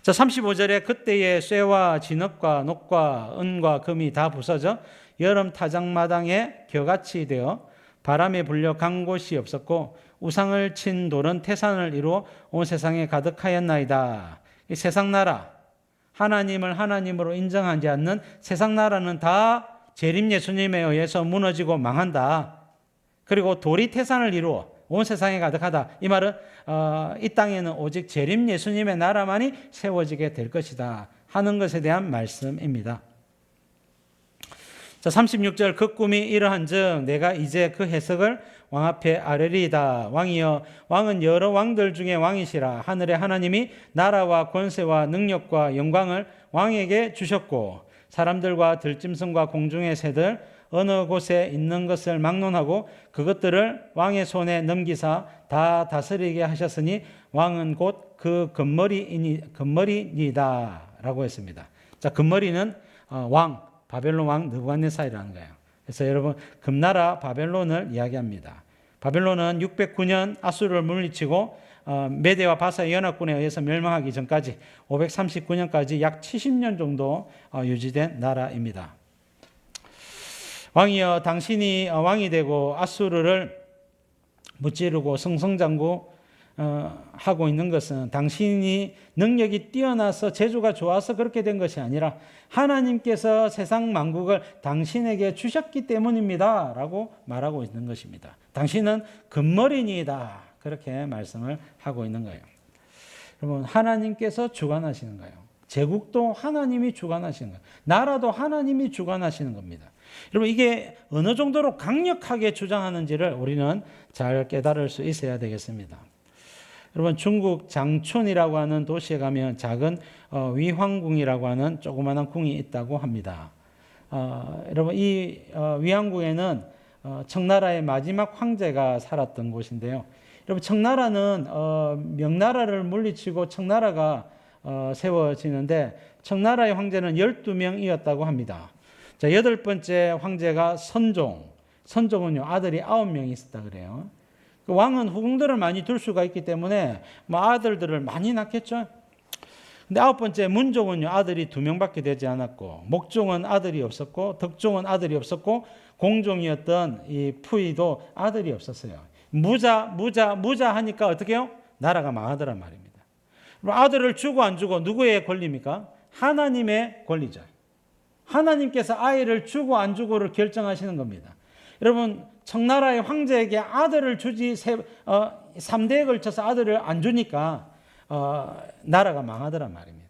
자, 35절에 그때의 쇠와 진흙과 녹과 은과 금이 다 부서져 여름 타작마당에 겨같이 되어 바람에 불려 간 곳이 없었고 우상을 친 돌은 태산을 이루어 온 세상에 가득하였나이다. 이 세상 나라, 하나님을 하나님으로 인정하지 않는 세상 나라는 다 재림 예수님에 의해서 무너지고 망한다. 그리고 돌이 태산을 이루어 온 세상에 가득하다. 이 말은 이 땅에는 오직 재림 예수님의 나라만이 세워지게 될 것이다 하는 것에 대한 말씀입니다. 자, 36절 그 꿈이 이러한즉 내가 이제 그 해석을 왕 앞에 아뢰리이다. 왕이여, 왕은 여러 왕들 중에 왕이시라. 하늘의 하나님이 나라와 권세와 능력과 영광을 왕에게 주셨고 사람들과 들짐승과 공중의 새들 어느 곳에 있는 것을 막론하고 그것들을 왕의 손에 넘기사 다 다스리게 하셨으니 왕은 곧 그 금머리니다 라고 했습니다. 자, 금머리는 왕, 바벨론 왕 느부갓네살이라는 거예요. 그래서 여러분 금나라 바벨론을 이야기합니다. 바벨론은 609년 아수르를 물리치고 메대와 바사의 연합군에 의해서 멸망하기 전까지 539년까지 약 70년 정도 유지된 나라입니다. 왕이여, 당신이 왕이 되고 아수르를 무찌르고 승승장구 하고 있는 것은 당신이 능력이 뛰어나서 재주가 좋아서 그렇게 된 것이 아니라 하나님께서 세상 만국을 당신에게 주셨기 때문입니다 라고 말하고 있는 것입니다. 당신은 금머리니이다 그렇게 말씀을 하고 있는 거예요. 여러분, 하나님께서 주관하시는 거예요. 제국도 하나님이 주관하시는 거예요. 나라도 하나님이 주관하시는 겁니다. 여러분, 이게 어느 정도로 강력하게 주장하는지를 우리는 잘 깨달을 수 있어야 되겠습니다. 여러분, 중국 장춘이라고 하는 도시에 가면 작은 위황궁이라고 하는 조그마한 궁이 있다고 합니다. 여러분, 이 위황궁에는 청나라의 마지막 황제가 살았던 곳인데요. 여러분, 청나라는 명나라를 물리치고 청나라가 세워지는데 청나라의 황제는 12명이었다고 합니다. 자, 8번째 황제가 선종은요, 아들이 9명이 있었다 그래요. 그 왕은 후궁들을 많이 둘 수가 있기 때문에 아들들을 많이 낳겠죠. 근데 9번째 문종은요, 아들이 2명밖에 되지 않았고, 목종은 아들이 없었고, 덕종은 아들이 없었고, 공종이었던 이 푸이도 아들이 없었어요. 무자 하니까 어떻게 해요? 나라가 망하더란 말입니다. 아들을 주고 안 주고 누구의 권리입니까? 하나님의 권리죠. 하나님께서 아이를 주고 안 주고를 결정하시는 겁니다. 여러분, 청나라의 황제에게 아들을 주지 3대에 걸쳐서 아들을 안 주니까 나라가 망하더란 말입니다.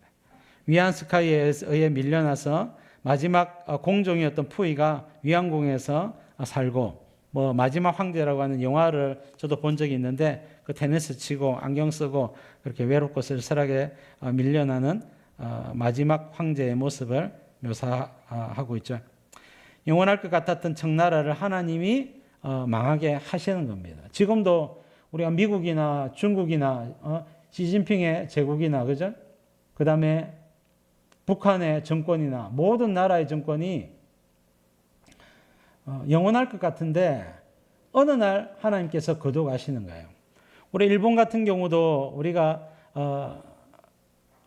위안스카이에 의해 밀려나서 마지막 공종이었던 푸이가 위안궁에서 살고, 마지막 황제라고 하는 영화를 저도 본 적이 있는데 그 테니스 치고 안경 쓰고 그렇게 외롭고 쓸쓸하게 밀려나는 마지막 황제의 모습을 묘사하고 있죠. 영원할 것 같았던 청나라를 하나님이 망하게 하시는 겁니다. 지금도 우리가 미국이나 중국이나 시진핑의 제국이나 그죠? 그 다음에 북한의 정권이나 모든 나라의 정권이 영원할 것 같은데 어느 날 하나님께서 거둬가시는 거예요. 우리 일본 같은 경우도 우리가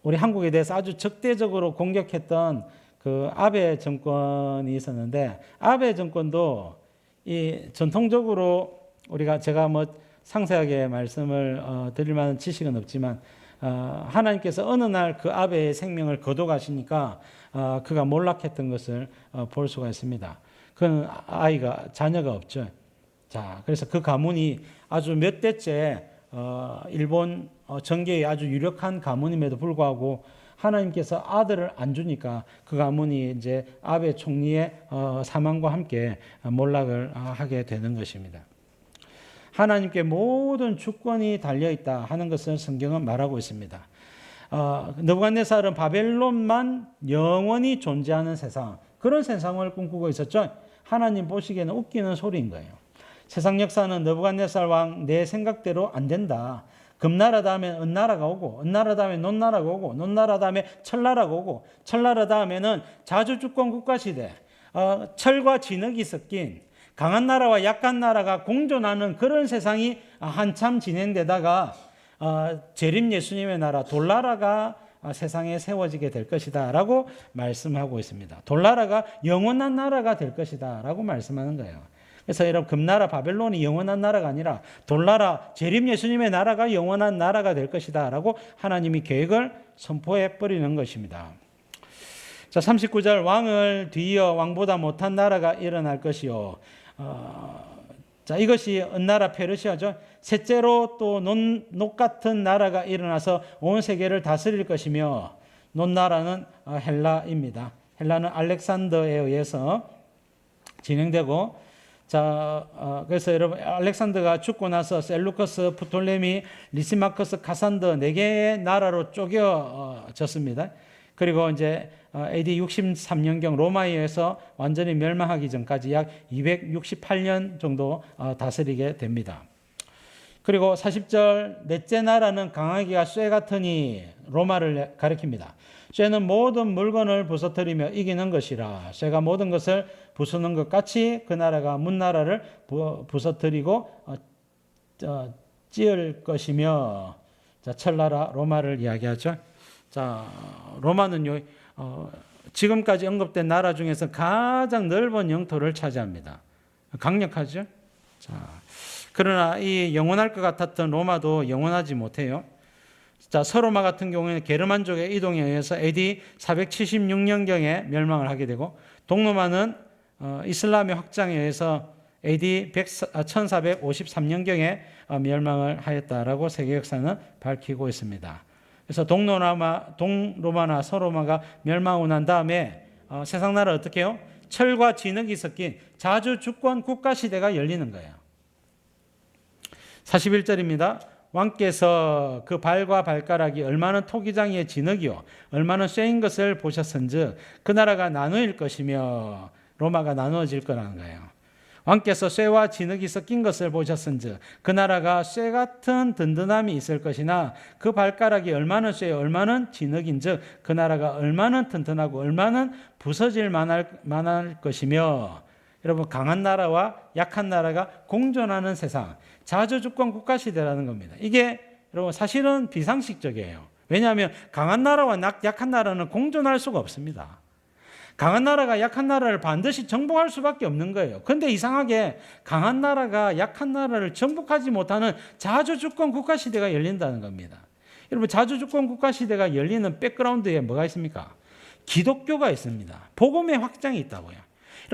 우리 한국에 대해서 아주 적대적으로 공격했던 그 아베 정권이 있었는데 아베 정권도 이 전통적으로 제가 상세하게 말씀을 드릴 만한 지식은 없지만 하나님께서 어느 날 그 아베의 생명을 거둬가시니까 그가 몰락했던 것을 볼 수가 있습니다. 그는 자녀가 없죠. 자, 그래서 그 가문이 아주 몇 대째 일본 정계의 아주 유력한 가문임에도 불구하고 하나님께서 아들을 안 주니까 그 가문이 이제 아베 총리의 사망과 함께 몰락을 하게 되는 것입니다. 하나님께 모든 주권이 달려있다 하는 것을 성경은 말하고 있습니다. 느부갓네살은 바벨론만 영원히 존재하는 세상, 그런 세상을 꿈꾸고 있었죠. 하나님 보시기에는 웃기는 소리인 거예요. 세상 역사는 느부갓네살 왕 내 생각대로 안 된다. 금나라 다음에 은나라가 오고, 은나라 다음에 논나라가 오고, 논나라 다음에 철나라가 오고, 철나라 다음에는 자주주권 국가시대, 철과 진흙이 섞인 강한 나라와 약한 나라가 공존하는 그런 세상이 한참 진행되다가 재림 예수님의 나라, 돌나라가 세상에 세워지게 될 것이다 라고 말씀하고 있습니다. 돌나라가 영원한 나라가 될 것이다 라고 말씀하는 거예요. 그래서 여러분, 금나라 바벨론이 영원한 나라가 아니라 돌나라 재림 예수님의 나라가 영원한 나라가 될 것이다 라고 하나님이 계획을 선포해 버리는 것입니다. 자, 39절, 왕을 뒤이어 왕보다 못한 나라가 일어날 것이요. 자, 이것이 은나라 페르시아죠. 셋째로 또 녹 같은 나라가 일어나서 온 세계를 다스릴 것이며, 녹나라는 헬라입니다. 헬라는 알렉산더에 의해서 진행되고, 자, 그래서 여러분, 알렉산더가 죽고 나서 셀루커스, 프톨레미, 리시마커스, 카산더 4개의 나라로 쪼개졌습니다. 그리고 이제 AD 63년경 로마에 의해서 완전히 멸망하기 전까지 약 268년 정도 다스리게 됩니다. 그리고 40절, 넷째 나라는 강하기가 쇠 같으니 로마를 가리킵니다. 쇠는 모든 물건을 부서뜨리며 이기는 것이라. 쇠가 모든 것을 부수는 것 같이 그 나라가 문나라를 부서뜨리고 찌을 것이며. 자, 철나라 로마를 이야기하죠. 자, 로마는요, 지금까지 언급된 나라 중에서 가장 넓은 영토를 차지합니다. 강력하죠. 자, 그러나 이 영원할 것 같았던 로마도 영원하지 못해요. 자, 서로마 같은 경우에는 게르만족의 이동에 의해서 AD 476년경에 멸망을 하게 되고, 동로마는 이슬람의 확장에 의해서 AD 1453년경에 멸망을 하였다라고 세계 역사는 밝히고 있습니다. 그래서 동로마나 서로마가 멸망하고 난 다음에 세상 나라 어떻게 해요? 철과 진흙이 섞인 자주 주권 국가 시대가 열리는 거예요. 41절입니다. 왕께서 그 발과 발가락이 얼마나 토기장이의 진흙이요 얼마나 쇠인 것을 보셨은즉 그 나라가 나누일 것이며, 로마가 나누어질 거라는 거예요. 왕께서 쇠와 진흙이 섞인 것을 보셨은즉 그 나라가 쇠 같은 든든함이 있을 것이나 그 발가락이 얼마나 쇠요 얼마나 진흙인즉 그 나라가 얼마나 튼튼하고 얼마나 부서질 만할 것이며. 여러분, 강한 나라와 약한 나라가 공존하는 세상, 자주주권 국가 시대라는 겁니다. 이게 여러분 사실은 비상식적이에요. 왜냐하면 강한 나라와 약한 나라는 공존할 수가 없습니다. 강한 나라가 약한 나라를 반드시 정복할 수밖에 없는 거예요. 그런데 이상하게 강한 나라가 약한 나라를 정복하지 못하는 자주주권 국가 시대가 열린다는 겁니다. 여러분, 자주주권 국가 시대가 열리는 백그라운드에 뭐가 있습니까? 기독교가 있습니다. 복음의 확장이 있다고요.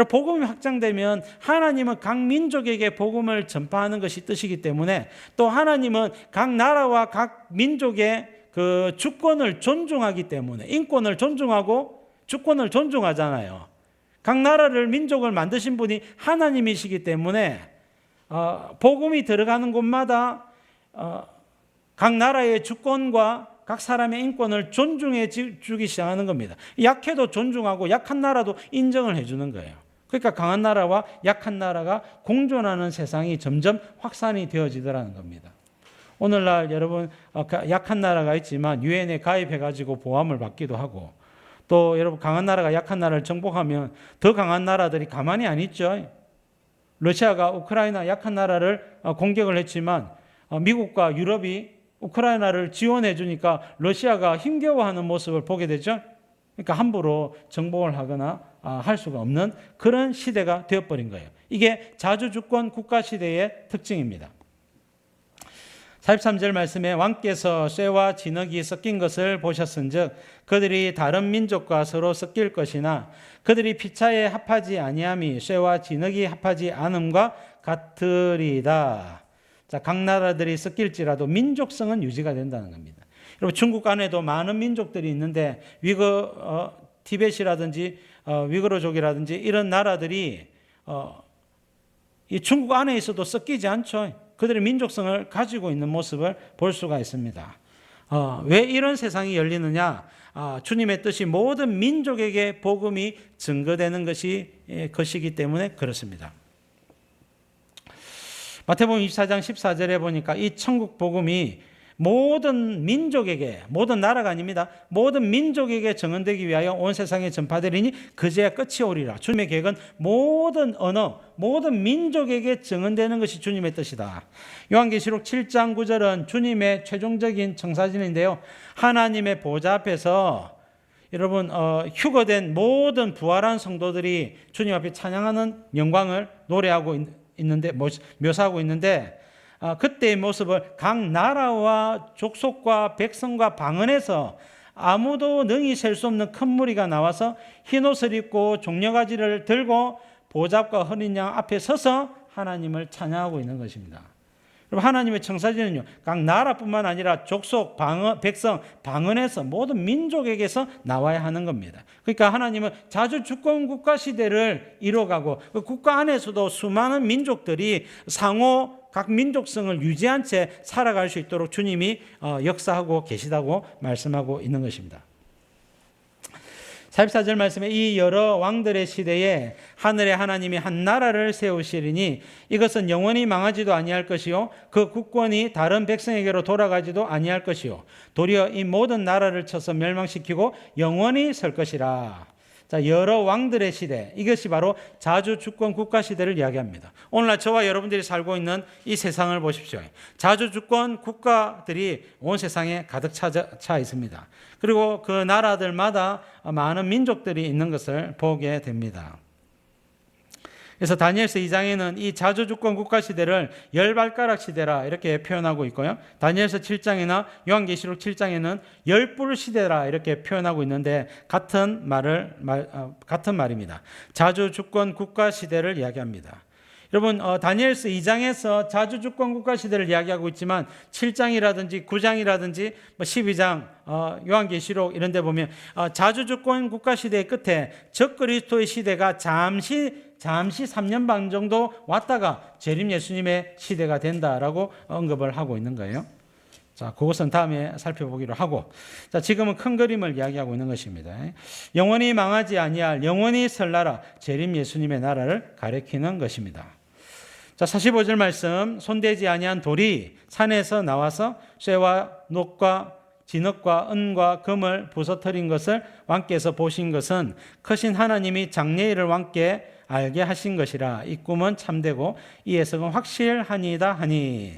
복음이 확장되면 하나님은 각 민족에게 복음을 전파하는 것이 뜻이기 때문에, 또 하나님은 각 나라와 각 민족의 그 주권을 존중하기 때문에, 인권을 존중하고 주권을 존중하잖아요. 각 나라를, 민족을 만드신 분이 하나님이시기 때문에 복음이 들어가는 곳마다 각 나라의 주권과 각 사람의 인권을 존중해 주기 시작하는 겁니다. 약해도 존중하고 약한 나라도 인정을 해주는 거예요. 그러니까 강한 나라와 약한 나라가 공존하는 세상이 점점 확산이 되어지더라는 겁니다. 오늘날 여러분, 약한 나라가 있지만 유엔에 가입해가지고 보함을 받기도 하고, 또 여러분, 강한 나라가 약한 나라를 정복하면 더 강한 나라들이 가만히 안 있죠. 러시아가 우크라이나 약한 나라를 공격을 했지만 미국과 유럽이 우크라이나를 지원해 주니까 러시아가 힘겨워하는 모습을 보게 되죠. 그러니까 함부로 정복을 하거나 할 수가 없는 그런 시대가 되어버린 거예요. 이게 자주주권 국가 시대의 특징입니다. 43절 말씀에 왕께서 쇠와 진흙이 섞인 것을 보셨은즉 그들이 다른 민족과 서로 섞일 것이나 그들이 피차에 합하지 아니함이 쇠와 진흙이 합하지 않음과 같으리다. 자, 각 나라들이 섞일지라도 민족성은 유지가 된다는 겁니다. 여러분, 중국 안에도 많은 민족들이 있는데 티벳이라든지 위구르족이라든지 이런 나라들이 이 중국 안에 있어도 섞이지 않죠. 그들의 민족성을 가지고 있는 모습을 볼 수가 있습니다. 왜 이런 세상이 열리느냐? 주님의 뜻이 모든 민족에게 복음이 증거되는 것이기 때문에 그렇습니다. 마태복음 24장 14절에 보니까 이 천국 복음이 모든 민족에게, 모든 나라가 아닙니다. 모든 민족에게 증언되기 위하여 온 세상에 전파되리니 그제야 끝이 오리라. 주님의 계획은 모든 언어, 모든 민족에게 증언되는 것이 주님의 뜻이다. 요한계시록 7장 9절은 주님의 최종적인 청사진인데요. 하나님의 보좌 앞에서 여러분 휴거된 모든 부활한 성도들이 주님 앞에 찬양하는 영광을 노래하고 있는데, 묘사하고 있는데, 그때의 모습을 각 나라와 족속과 백성과 방언에서 아무도 능히 셀 수 없는 큰 무리가 나와서 흰옷을 입고 종려가지를 들고 보좌과 어린 양 앞에 서서 하나님을 찬양하고 있는 것입니다. 그럼 하나님의 청사진은요, 각 나라뿐만 아니라 족속, 방언, 백성, 방언에서 모든 민족에게서 나와야 하는 겁니다. 그러니까 하나님은 자주 주권 국가 시대를 이뤄가고 그 국가 안에서도 수많은 민족들이 상호 각 민족성을 유지한 채 살아갈 수 있도록 주님이 역사하고 계시다고 말씀하고 있는 것입니다. 44절 말씀에 이 여러 왕들의 시대에 하늘의 하나님이 한 나라를 세우시리니 이것은 영원히 망하지도 아니할 것이요 그 국권이 다른 백성에게로 돌아가지도 아니할 것이요 도리어 이 모든 나라를 쳐서 멸망시키고 영원히 설 것이라. 자, 여러 왕들의 시대, 이것이 바로 자주 주권 국가 시대를 이야기합니다. 오늘날 저와 여러분들이 살고 있는 이 세상을 보십시오. 자주 주권 국가들이 온 세상에 가득 차 있습니다. 그리고 그 나라들마다 많은 민족들이 있는 것을 보게 됩니다. 그래서 다니엘서 2장에는 이 자주주권 국가 시대를 열발가락 시대라 이렇게 표현하고 있고요. 다니엘서 7장이나 요한계시록 7장에는 열불 시대라 이렇게 표현하고 있는데 같은 말입니다. 자주주권 국가 시대를 이야기합니다. 여러분 다니엘서 2장에서 자주주권 국가 시대를 이야기하고 있지만 7장이라든지 9장이라든지 12장 요한계시록 이런 데 보면 자주주권 국가 시대의 끝에 적그리스도의 시대가 잠시 3년 반 정도 왔다가 재림 예수님의 시대가 된다라고 언급을 하고 있는 거예요. 자, 그것은 다음에 살펴보기로 하고, 자, 지금은 큰 그림을 이야기하고 있는 것입니다. 영원히 망하지 아니할 영원히 설 나라, 재림 예수님의 나라를 가리키는 것입니다. 자, 45절 말씀, 손대지 아니한 돌이 산에서 나와서 쇠와 녹과 진흙과 은과 금을 부서뜨린 것을 왕께서 보신 것은 크신 하나님이 장래일을 왕께 알게 하신 것이라. 이 꿈은 참되고 이 해석은 확실하니이다 하니.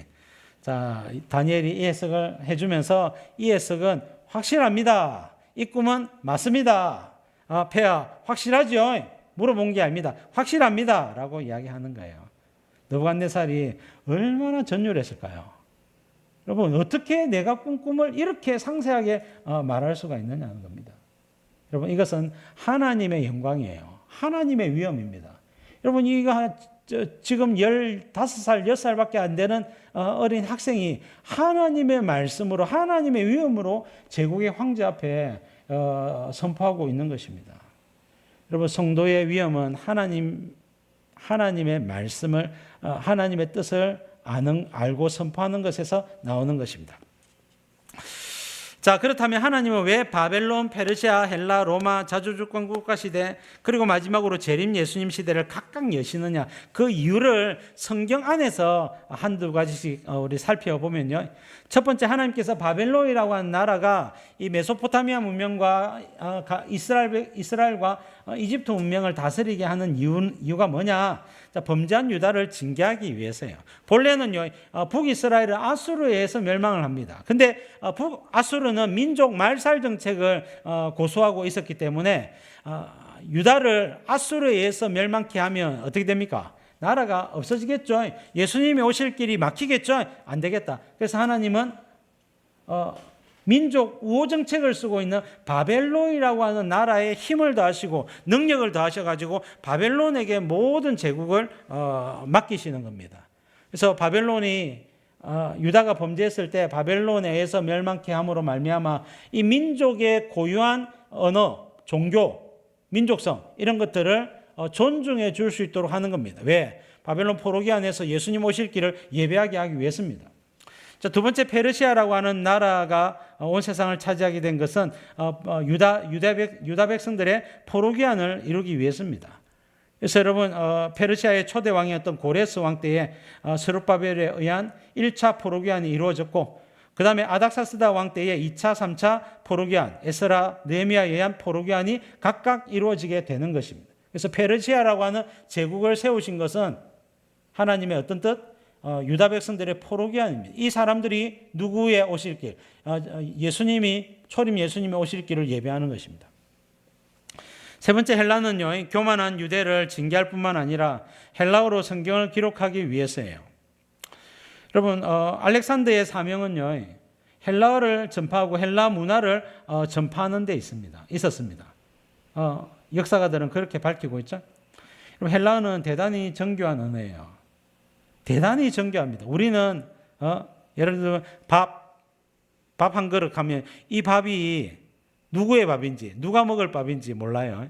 자, 다니엘이 이 해석을 해주면서 이 해석은 확실합니다. 이 꿈은 맞습니다. 폐하 확실하죠? 물어본 게 아닙니다. 확실합니다. 라고 이야기하는 거예요. 느부갓네살이 얼마나 전율했을까요? 여러분, 어떻게 내가 꾼 꿈을 이렇게 상세하게 말할 수가 있느냐는 겁니다. 여러분, 이것은 하나님의 영광이에요. 하나님의 위엄입니다. 여러분, 이거 지금 15살, 6살밖에 안 되는 어린 학생이 하나님의 말씀으로, 하나님의 위엄으로 제국의 황제 앞에 선포하고 있는 것입니다. 여러분, 성도의 위엄은 하나님의 말씀을, 하나님의 뜻을 알고 선포하는 것에서 나오는 것입니다. 자, 그렇다면 하나님은 왜 바벨론, 페르시아, 헬라, 로마, 자주주권 국가 시대, 그리고 마지막으로 재림 예수님 시대를 각각 여시느냐? 그 이유를 성경 안에서 한두 가지씩 우리 살펴보면요. 첫 번째, 하나님께서 바벨론이라고 하는 나라가 이 메소포타미아 문명과 이스라엘과 이집트 문명을 다스리게 하는 이유가 뭐냐? 자, 범죄한 유다를 징계하기 위해서예요. 본래는요, 북이스라엘은 아수르에 의해서 멸망을 합니다. 근데 아수르는 민족 말살 정책을 고수하고 있었기 때문에 유다를 아수르에 의해서 멸망케 하면 어떻게 됩니까? 나라가 없어지겠죠. 예수님이 오실 길이 막히겠죠. 안 되겠다. 그래서 하나님은 민족 우호 정책을 쓰고 있는 바벨론이라고 하는 나라에 힘을 더하시고 능력을 더하셔가지고 바벨론에게 모든 제국을 맡기시는 겁니다. 그래서 바벨론이 유다가 범죄했을 때 바벨론에 의해서 멸망케 함으로 말미암아 이 민족의 고유한 언어, 종교, 민족성 이런 것들을 존중해 줄 수 있도록 하는 겁니다. 왜? 바벨론 포로기 안에서 예수님 오실 길을 예배하게 하기 위해서입니다. 자, 두 번째, 페르시아라고 하는 나라가 온 세상을 차지하게 된 것은 유다 백성들의 포로기한을 이루기 위해서입니다. 그래서 여러분, 페르시아의 초대 왕이었던 고레스 왕 때에 스룹바벨에 의한 1차 포로기한이 이루어졌고, 그 다음에 아닥사스다 왕 때에 2차, 3차 포로기한, 에스라, 느헤미야에 의한 포로기한이 각각 이루어지게 되는 것입니다. 그래서 페르시아라고 하는 제국을 세우신 것은 하나님의 어떤 뜻? 유다 백성들의 포로기한입니다. 이 사람들이 누구의 오실 길? 초림 예수님이 오실 길을 예배하는 것입니다. 세 번째 헬라는요, 교만한 유대를 징계할 뿐만 아니라 헬라어로 성경을 기록하기 위해서예요. 여러분, 알렉산더의 사명은요, 헬라어를 전파하고 헬라 문화를 전파하는 데 있었습니다. 역사가들은 그렇게 밝히고 있죠. 헬라어는 대단히 정교한 언어예요. 대단히 정교합니다. 우리는 예를 들면 밥 한 그릇 하면 이 밥이 누구의 밥인지, 누가 먹을 밥인지 몰라요.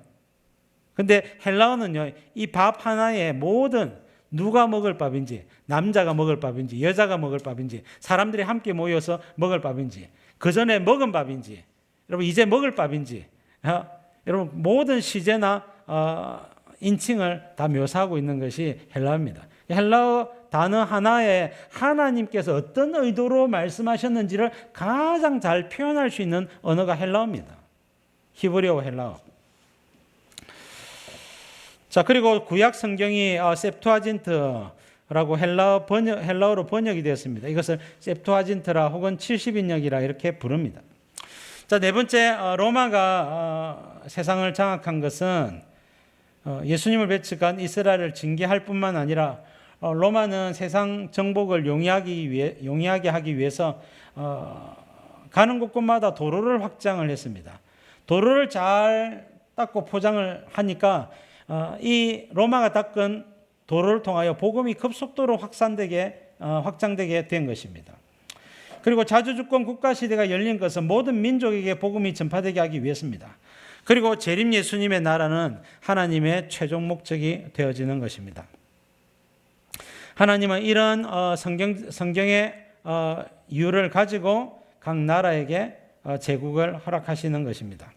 근데 헬라어는요, 이 밥 하나에 모든 누가 먹을 밥인지, 남자가 먹을 밥인지, 여자가 먹을 밥인지, 사람들이 함께 모여서 먹을 밥인지, 그 전에 먹은 밥인지, 여러분 이제 먹을 밥인지, 여러분 모든 시제나 인칭을 다 묘사하고 있는 것이 헬라어입니다. 헬라어 단어 하나에 하나님께서 어떤 의도로 말씀하셨는지를 가장 잘 표현할 수 있는 언어가 헬라어입니다. 히브리어 헬라어. 자, 그리고 구약 성경이 셉투아진트라고 헬라어로 번역이 되었습니다. 이것을 셉투아진트라 혹은 70인역이라 이렇게 부릅니다. 자, 네 번째, 로마가 세상을 장악한 것은 예수님을 배척한 이스라엘을 징계할 뿐만 아니라 로마는 세상 정복을 용이하게 하기 위해서 가는 곳곳마다 도로를 확장을 했습니다. 도로를 잘 닦고 포장을 하니까 이 로마가 닦은 도로를 통하여 복음이 급속도로 확장되게 된 것입니다. 그리고 자주주권 국가시대가 열린 것은 모든 민족에게 복음이 전파되게 하기 위해서입니다. 그리고 재림 예수님의 나라는 하나님의 최종 목적이 되어지는 것입니다. 하나님은 이런 성경의 이유를 가지고 각 나라에게 제국을 허락하시는 것입니다.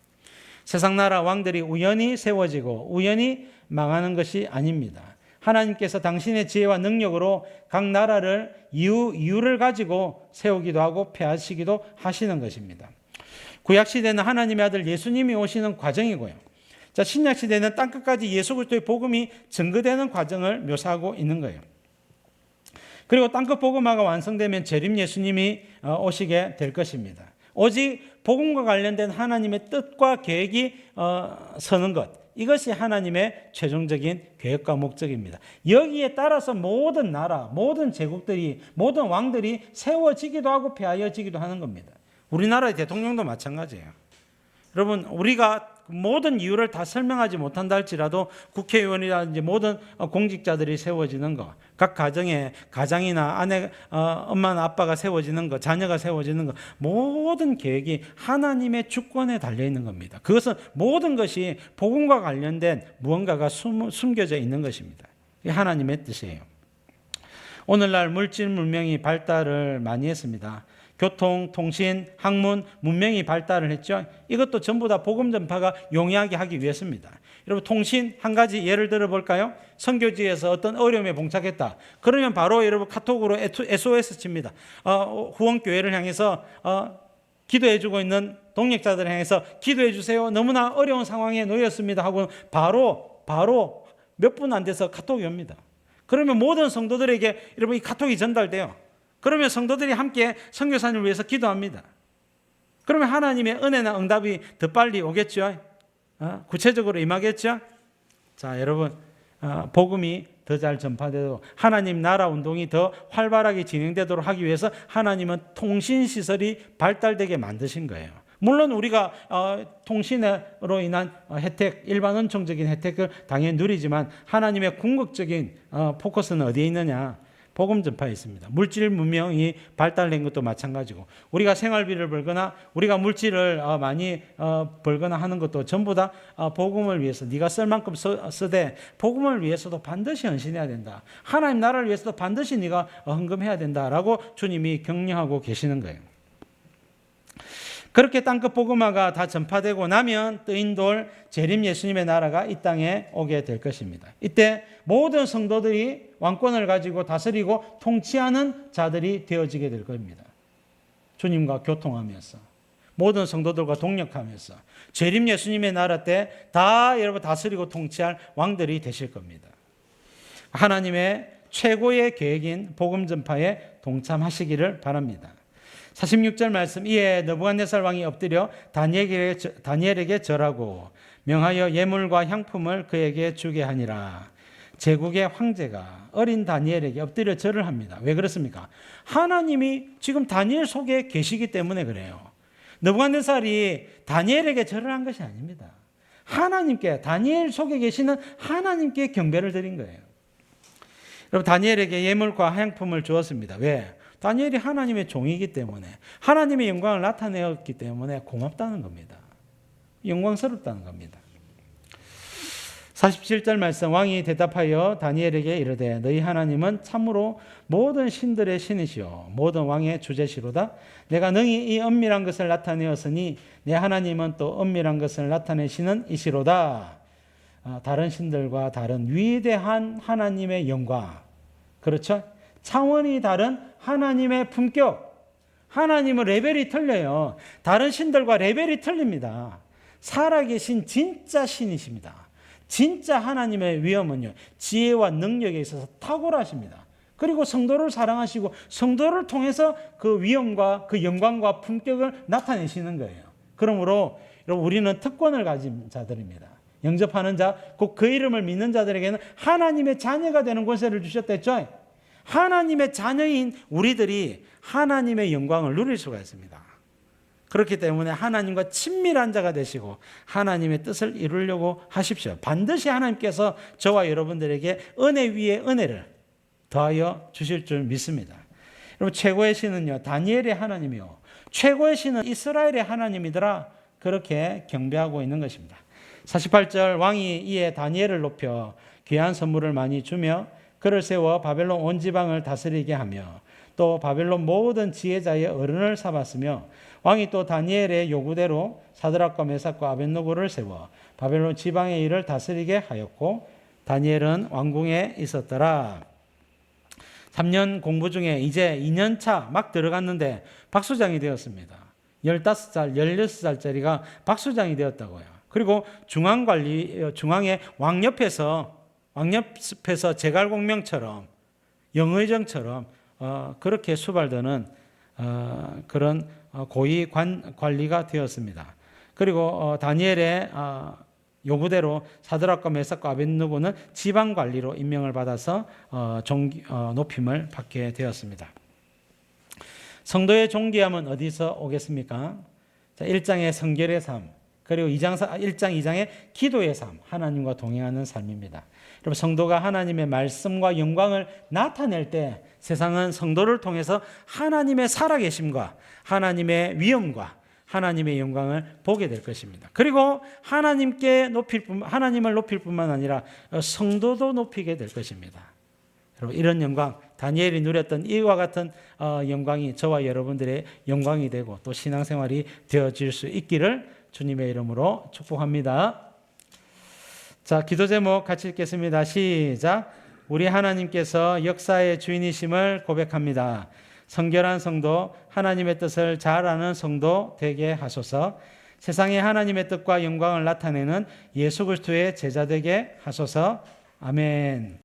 세상 나라 왕들이 우연히 세워지고 우연히 망하는 것이 아닙니다. 하나님께서 당신의 지혜와 능력으로 각 나라를 이유를 가지고 세우기도 하고 폐하시기도 하시는 것입니다. 구약시대는 하나님의 아들 예수님이 오시는 과정이고요. 자, 신약시대는 땅끝까지 예수 그리스도의 복음이 증거되는 과정을 묘사하고 있는 거예요. 그리고 땅끝 복음화가 완성되면 재림 예수님이 오시게 될 것입니다. 오직 복음과 관련된 하나님의 뜻과 계획이 서는 것, 이것이 하나님의 최종적인 계획과 목적입니다. 여기에 따라서 모든 나라, 모든 제국들이, 모든 왕들이 세워지기도 하고 폐하여지기도 하는 겁니다. 우리나라의 대통령도 마찬가지예요. 여러분, 우리가 모든 이유를 다 설명하지 못한다 할지라도 국회의원이라든지 모든 공직자들이 세워지는 것, 각 가정에 가장이나 아내, 엄마나 아빠가 세워지는 것, 자녀가 세워지는 것, 모든 계획이 하나님의 주권에 달려있는 겁니다. 그것은 모든 것이 복음과 관련된 무언가가 숨겨져 있는 것입니다. 이게 하나님의 뜻이에요. 오늘날 물질 문명이 발달을 많이 했습니다. 교통, 통신, 학문, 문명이 발달을 했죠. 이것도 전부 다 복음 전파가 용이하게 하기 위해서입니다. 여러분, 통신 한 가지 예를 들어 볼까요? 선교지에서 어떤 어려움에 봉착했다. 그러면 바로 여러분 카톡으로 SOS 칩니다. 후원교회를 향해서 기도해주고 있는 동역자들을 향해서 기도해 주세요. 너무나 어려운 상황에 놓였습니다. 하고 바로 몇 분 안 돼서 카톡이 옵니다. 그러면 모든 성도들에게 여러분 이 카톡이 전달돼요. 그러면 성도들이 함께 선교사님을 위해서 기도합니다. 그러면 하나님의 은혜나 응답이 더 빨리 오겠죠. 구체적으로 임하겠죠. 자, 여러분, 복음이 더 잘 전파되도록, 하나님 나라 운동이 더 활발하게 진행되도록 하기 위해서 하나님은 통신시설이 발달되게 만드신 거예요. 물론 우리가 통신으로 인한 혜택, 일반 은총적인 혜택을 당연히 누리지만 하나님의 궁극적인 포커스는 어디에 있느냐? 복음 전파에 있습니다. 물질 문명이 발달된 것도 마찬가지고, 우리가 생활비를 벌거나 우리가 물질을 많이 벌거나 하는 것도 전부 다 복음을 위해서, 네가 쓸 만큼 쓰되 복음을 위해서도 반드시 헌신해야 된다. 하나님 나라를 위해서도 반드시 네가 헌금해야 된다라고 주님이 격려하고 계시는 거예요. 그렇게 땅끝 복음화가 다 전파되고 나면 뜨인 돌 재림 예수님의 나라가 이 땅에 오게 될 것입니다. 이때 모든 성도들이 왕권을 가지고 다스리고 통치하는 자들이 되어지게 될 겁니다. 주님과 교통하면서 모든 성도들과 동력하면서 재림 예수님의 나라 때 다 여러분 다스리고 통치할 왕들이 되실 겁니다. 하나님의 최고의 계획인 복음 전파에 동참하시기를 바랍니다. 46절 말씀, 이에 느부갓네살 왕이 엎드려 다니엘에게 절하고 명하여 예물과 향품을 그에게 주게 하니라. 제국의 황제가 어린 다니엘에게 엎드려 절을 합니다. 왜 그렇습니까? 하나님이 지금 다니엘 속에 계시기 때문에 그래요. 느부갓네살이 다니엘에게 절을 한 것이 아닙니다. 하나님께, 다니엘 속에 계시는 하나님께 경배를 드린 거예요. 여러분, 다니엘에게 예물과 향품을 주었습니다. 왜? 다니엘이 하나님의 종이기 때문에, 하나님의 영광을 나타내었기 때문에 고맙다는 겁니다. 영광스럽다는 겁니다. 47절 말씀, 왕이 대답하여 다니엘에게 이르되 너희 하나님은 참으로 모든 신들의 신이시오 모든 왕의 주제시로다. 내가 능히 이 은밀한 것을 나타내었으니 내 하나님은 또 은밀한 것을 나타내시는 이시로다. 다른 신들과 다른 위대한 하나님의 영광, 그렇죠? 차원이 다른 하나님의 품격, 하나님은 레벨이 틀려요. 다른 신들과 레벨이 틀립니다. 살아계신 진짜 신이십니다. 진짜 하나님의 위엄은요, 지혜와 능력에 있어서 탁월하십니다. 그리고 성도를 사랑하시고 성도를 통해서 그 위엄과 그 영광과 품격을 나타내시는 거예요. 그러므로 여러분, 우리는 특권을 가진 자들입니다. 영접하는 자, 곧 그 이름을 믿는 자들에게는 하나님의 자녀가 되는 권세를 주셨다 했죠. 하나님의 자녀인 우리들이 하나님의 영광을 누릴 수가 있습니다. 그렇기 때문에 하나님과 친밀한 자가 되시고 하나님의 뜻을 이루려고 하십시오. 반드시 하나님께서 저와 여러분들에게 은혜 위에 은혜를 더하여 주실 줄 믿습니다. 여러분, 최고의 신은요, 다니엘의 하나님이요, 최고의 신은 이스라엘의 하나님이더라, 그렇게 경배하고 있는 것입니다. 48절, 왕이 이에 다니엘을 높여 귀한 선물을 많이 주며 그를 세워 바벨론 온 지방을 다스리게 하며 또 바벨론 모든 지혜자의 어른을 삼았으며 왕이 또 다니엘의 요구대로 사드락과 메삭과 아벳느고를 세워 바벨론 지방의 일을 다스리게 하였고 다니엘은 왕궁에 있었더라. 3년 공부 중에 이제 2년차 막 들어갔는데 박수장이 되었습니다. 15살, 16살짜리가 박수장이 되었다고요. 그리고 중앙의 왕옆에서 제갈공명처럼 영의정처럼 그렇게 수발되는 그런 고위 관리가 되었습니다. 그리고 다니엘의 요구대로 사드락과 메삭과 아벳느고는 지방 관리로 임명을 받아서 높임을 받게 되었습니다. 성도의 존귀함은 어디서 오겠습니까? 1장의 성결의 삶, 그리고 1장 2장의 기도의 삶, 하나님과 동행하는 삶입니다. 여러분, 성도가 하나님의 말씀과 영광을 나타낼 때 세상은 성도를 통해서 하나님의 살아계심과 하나님의 위엄과 하나님의 영광을 보게 될 것입니다. 그리고 하나님을 높일 뿐만 아니라 성도도 높이게 될 것입니다. 여러분, 이런 영광, 다니엘이 누렸던 이와 같은 영광이 저와 여러분들의 영광이 되고 또 신앙생활이 되어질 수 있기를 주님의 이름으로 축복합니다. 자, 기도 제목 같이 읽겠습니다. 시작. 우리 하나님께서 역사의 주인이심을 고백합니다. 성결한 성도, 하나님의 뜻을 잘 아는 성도 되게 하소서. 세상에 하나님의 뜻과 영광을 나타내는 예수 그리스도의 제자 되게 하소서. 아멘.